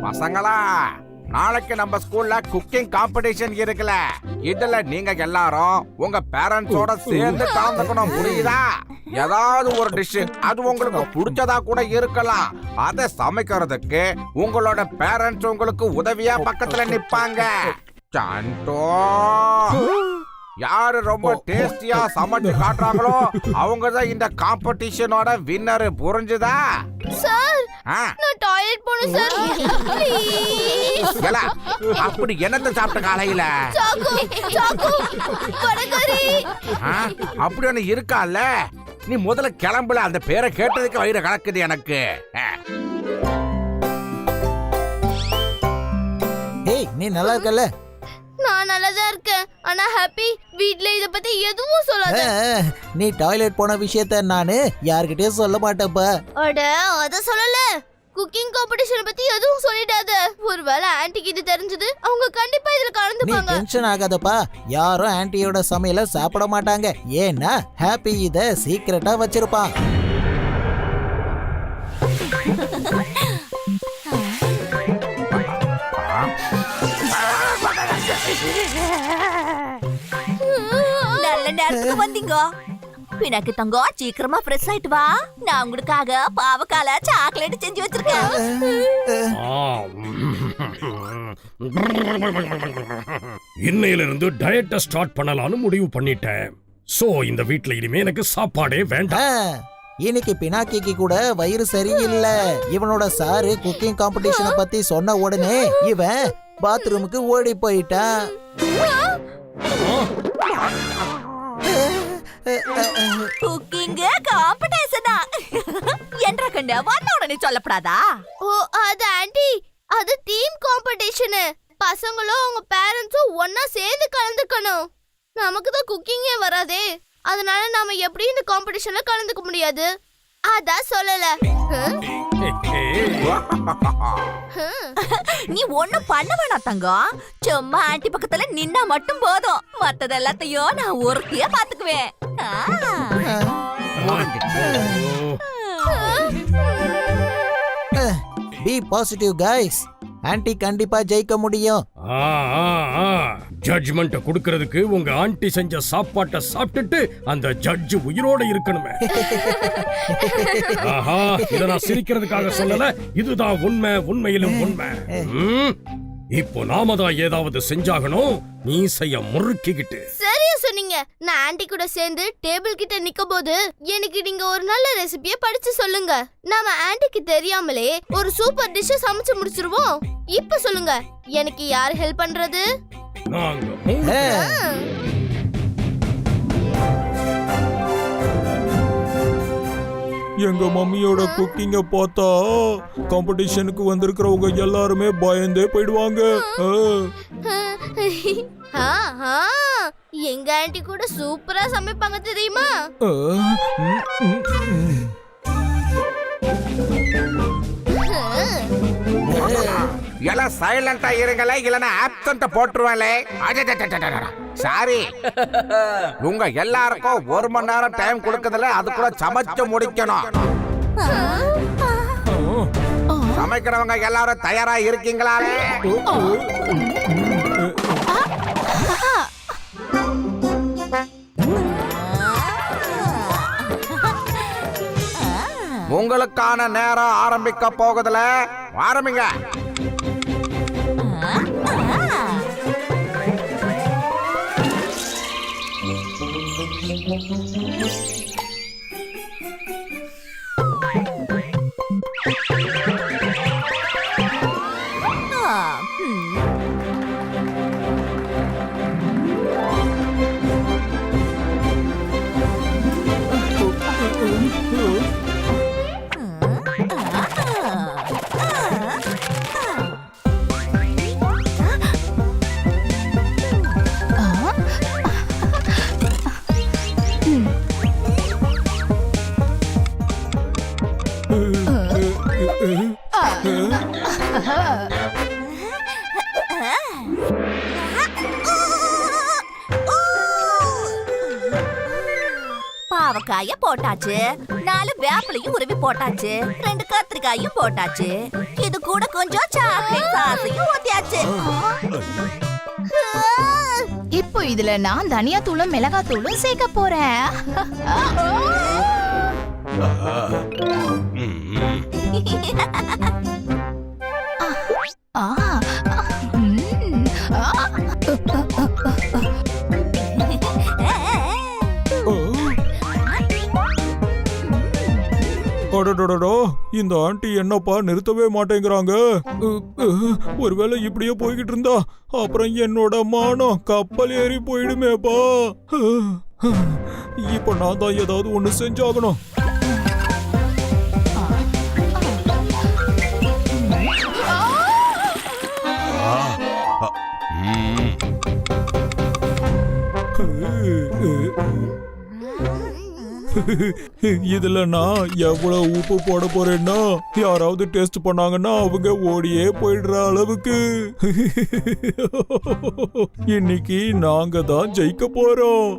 பசங்களா, நாளைக்கு நம்ம ஸ்கூல்ல குக்கிங் காம்படிஷன் இருக்குல்ல. இதுல நீங்க எல்லாரும் உங்க பேரண்ட்ஸோட சேர்ந்து கலந்துக்கணும், புரியுதா? ஏதாவது ஒரு டிஷ், அது உங்களுக்கு பிடிச்சதா கூட இருக்கலாம். அதை சமைக்கிறதுக்கு உங்களோட பேரண்ட்ஸ் உங்களுக்கு உதவியா பக்கத்துல நிப்பாங்க. சண்டோ, யாரு ரொம்ப டேஸ்டியா சமைச்சு காட்டுறாங்களோ அவங்க தான் இந்த காம்படிஷனோட வின்னர், புரிஞ்சுதா? சார், நான் டாய்லெட் போணும் சார். ப்ளீஸ். ஏல, அப்படி என்னத்த சாப்பிட்ட காலையில? சாக்கு வடகரி. அப்படி ஒண்ணு இருக்கால. நீ முதல்ல கிளம்புல, அந்த பேரை கேட்டதுக்கு வயிறு கலக்குது எனக்கு. ஏய், நீ நல்லா இருக்கல? நான் நல்லதா இருக்கேன். ஆனா ஹாப்பி வீட்ல இத பத்தி எதுவும் சொல்லாத. நீ டாய்லெட் போன விஷயத்த நானு யார்கிட்டயும் சொல்ல மாட்டேப்பா. அட, அத சொல்லல. குக்கிங் காம்படிஷன் பத்தி எதுவும் சொல்லிடாத. ஒருவேளை ஆன்ட்டிக்கு இது தெரிஞ்சது அவங்க கண்டிப்பா இதுல நீ கலந்துப்பாங்க. டென்ஷன் ஆகாதப்பா. யாரும் ஆன்ட்டியோட சமையல சாப்பிட மாட்டாங்க. ஏன்னா ஹாப்பி இத சீக்கிரட்டா வச்சிருப்பான். நல்ல நேரத்துக்கு வந்தீங்க. பினாக்கு தங்கம், சீக்கிரமா ஃப்ரெஷ் ஆயிட்டு வா. நான் உங்களுக்காக பாவக்கால சாக்லேட் செஞ்சு வச்சிருக்கேன். இன்னையிலிருந்து டயட்டை ஸ்டார்ட் பண்ணலாம்னு முடிவு பண்ணிட்டேன். சோ இந்த வீட்ல இனிமே எனக்கு சாப்பாடே வேண்டாம். இன்னைக்கு பினாக்கிக்கு கூட வயிறு சரியில்லை. இவனோட சாரு குக்கிங் காம்படிஷனை பத்தி சொன்ன உடனே இவன் பாத்ரூமுக்கு ஓடி போயிட்டான். குக்கிங் காம்படிஷனா என்ற கண்ட வந்த உடனே சொல்லப்படாதா? ஓ, அது ஆன்ட்டி, அது டீம் காம்படிஷன். பசங்களும் அவங்க பேரண்ட்ஸும் ஒன்னா சேர்ந்து கலந்துக்கணும். நமக்கு தான் குக்கிங்கே வராதே, அதனால நாம எப்படி இந்த காம்படிஷன்ல கலந்துக்க முடியாது. அதான் சொல்லல. நீ ஒண்ணு பண்ண வேணாம் தங்கம். சும்மா ஆண்டி பக்கத்துல நின்னா மட்டும் போதும். மத்தது எல்லாத்தையும் நான் ஒருத்தியா பாத்துக்குவேன். Be positive guys. ஆன்ட்டி கண்டிப்பா ஜெயிக்க முடியும். ஜட்ஜ்மெண்ட் கொடுக்கிறதுக்கு உங்க ஆண்டி செஞ்ச சாப்பாட்டை சாப்பிட்டுட்டு அந்த ஜட்ஜ் உயிரோட இருக்கணுமே. ஆஹா, இத நான் சிரிக்கிறதுக்காக சொல்லல, இதுதான் உண்மை, உண்மையிலும் உண்மை. இப்போ நாம தான் ஏதாவது செஞ்சாகணும். நீ செய்ய முறுக்கிக்கிட்டு. சரியா சொன்னீங்க. நான் ஆன்ட்டி கூட சேர்ந்து டேபிள் கிட்ட நிக்கும் போது எனக்கு நீங்க ஒரு நல்ல ரெசிபியை படிச்சு சொல்லுங்க. நாம ஆன்ட்டிக்கு தெரியாமலே ஒரு சூப்பர் டிஷ் சமைச்சு முடிச்சிருவோம். இப்ப சொல்லுங்க, எனக்கு யார் ஹெல்ப் பண்றது? எங்க மம்மியோட குக்கிங்க பார்த்தா காம்படிஷனுக்கு வந்திருக்கிறவங்க எல்லாருமே பயந்தே போயிடுவாங்க. எங்க ஆன்ட்டி கூட சூப்பரா சமைப்பாங்க தெரியுமா? எல்லாம் சைலண்டா இருங்களே, இல்லனா ஆப்சென்ட் போட்டுருவாங்களே. சாரி, உங்க எல்லாருக்கும் 1 மணி நேரம் டைம் கொடுக்கறதுல அது கூட சமைச்சு முடிக்கணும். சமைக்கிறவங்க எல்லாரும் தயாரா இருக்கீங்களா? உங்களுக்கான நேரம் ஆரம்பிக்க போகுதுல, ஆரம்பிங்க. பாவக்காய போட்டாச்சு, 4 வேப்பிலையும் உருவி போட்டாச்சு, 2 கத்திரிக்காயும் போட்டாச்சு, இது கூட கொஞ்சம் சாக்லேட் சாஸையும் ஊத்தியாச்சு. இப்போ இதுல நான் தனியா தூளும் மிளகாய் தூளும் சேர்க்க போறேன். ஆ, ம், ஆ. அடடடடா, இந்த ஆண்டி என்னப்பா நிறுத்தவே மாட்டேங்கிறாங்க. ஒருவேளை இப்படியே போய்கிட்டு இருந்தா அப்புறம் என்னோட மானம் கப்பல் ஏறி போயிடுமேப்பா. இப்ப நான் தான் ஏதாவது ஒண்ணு செஞ்சாகணும். இதுல நான் எவ்வளவு உப்பு போட போறேன்னா யாராவது டெஸ்ட் பண்ணாங்கன்னா அவங்க ஓடியே போயிடுற அளவுக்கு இன்னைக்கு நாங்க தான் ஜெயிக்க போறோம்.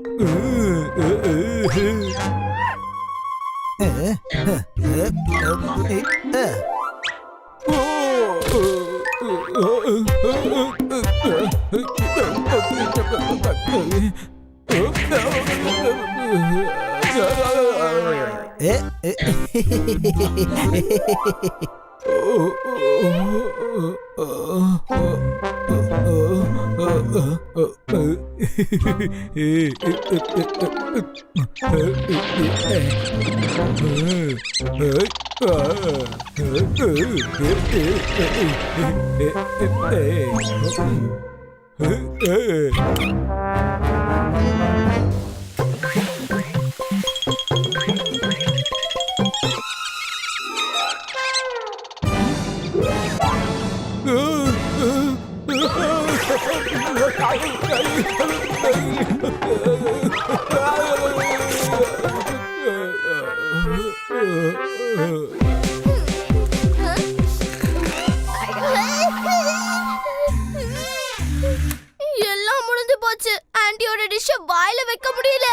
எல்லாம் முடிஞ்சு போச்சு. ஆன்ட்டியோட டிஷ் வாயில வைக்க முடியல.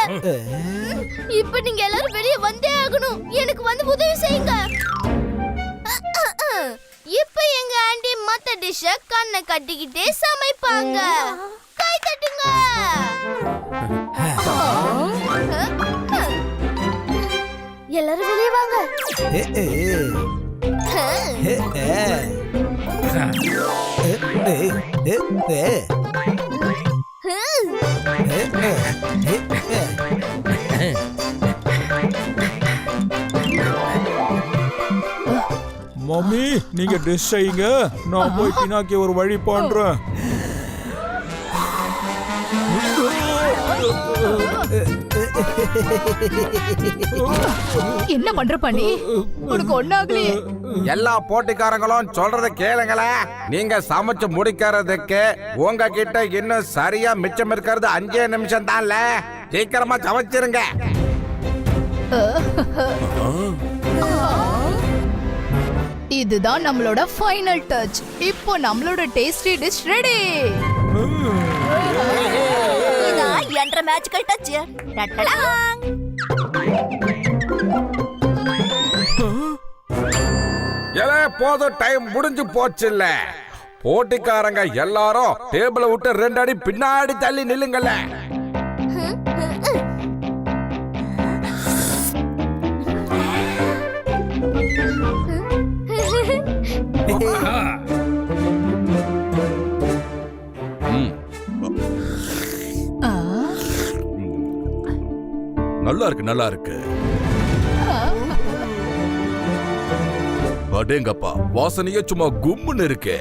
இப்ப நீங்க எல்லாரும் வெளியே வந்தே ஆகணும். எனக்கு வந்து உதவி செய்யுங்க. இப்ப எங்க ஆண்டி மத்த டிஷ்ஷ கண்ணை கட்டிக்கிட்டே சமைப்பாங்க. கை தட்டுங்க. எல்லாரும் வெளியே வாங்க. மம்மி, நீங்க டிஷ் செய்யுங்க, நான் போய் பினாக்கி ஒரு வழி பண்றேன். என்ன பண்ற பண்ணி? உனக்கு ஒண்ணாகலையே. எல்லா போட்டிக்காரங்களும் சொல்றத கேளுங்களேன். நீங்க சமைச்சு முடிக்கிறதுக்கு உங்ககிட்ட இன்னும் சரியா மிச்சம் இருக்கிறது 5 நிமிஷம் தான்ல. சீக்கிரமா சமைச்சிருங்க. இதுதான் நம்மளோட ஃபைனல் டச். இப்போ நம்மளோட டேஸ்டி டிஷ் ரெடி. இதான் என்ற மேஜிக்கல் டச். டட்டடாங். ஏலே போதும், டைம் முடிஞ்சு போச்சுல்ல. போட்டிக்காரங்க எல்லாரும் டேபிளை விட்டு 2 அடி பின்னாடி தள்ளி நில்லுங்கல்ல. நல்லா இருக்கு, நல்லா இருக்கு. அடேங்கப்பா, வாசனையே சும்மா கும்முன்னு இருக்கு.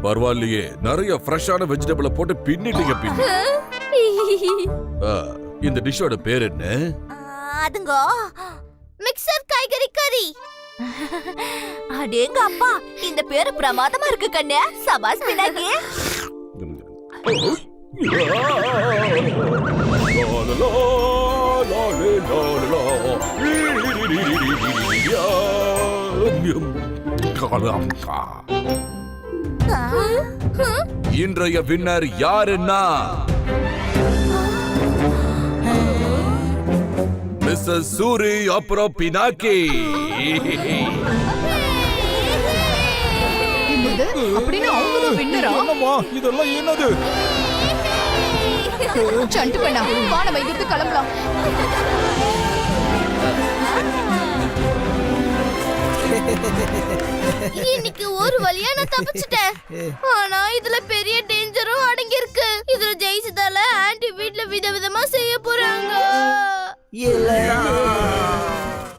பரவாயில்லையே, நிறைய ஃப்ரெஷ்ஷான வெஜிடபிள போட்டு பின்னிட்டீங்க. இந்த டிஷ்ஷோட பேர் என்ன? அதுங்கோ மிக்சர் காய்கறி கறி. அடேங்க அப்பா, இந்த பேரு பிரமாதமா இருக்கு கண்ணே. சபாஸ் பினாக்கி. இன்றைய வின்னர் யாருன்னா வர்சஸ் சூரி அப்புறம் பினாக்கி. என்னது அப்படின்னு அவங்க தான் வின்னரா? என்னம்மா இதெல்லாம் என்னது? சண்டு பண்ணா வா நம்ம இங்கிருந்து கிளம்பலாம். இன்னைக்கு ஒரு வழியா நான் தப்பிச்சிட்டேன். ஆனா இதுல பெரிய டேஞ்சரும் அடங்கி இருக்கு. இதுல ஜெயிச்சதால ஆன்ட்டி வீட்ல விதவிதமா செய்ய போறாங்க. இல்ல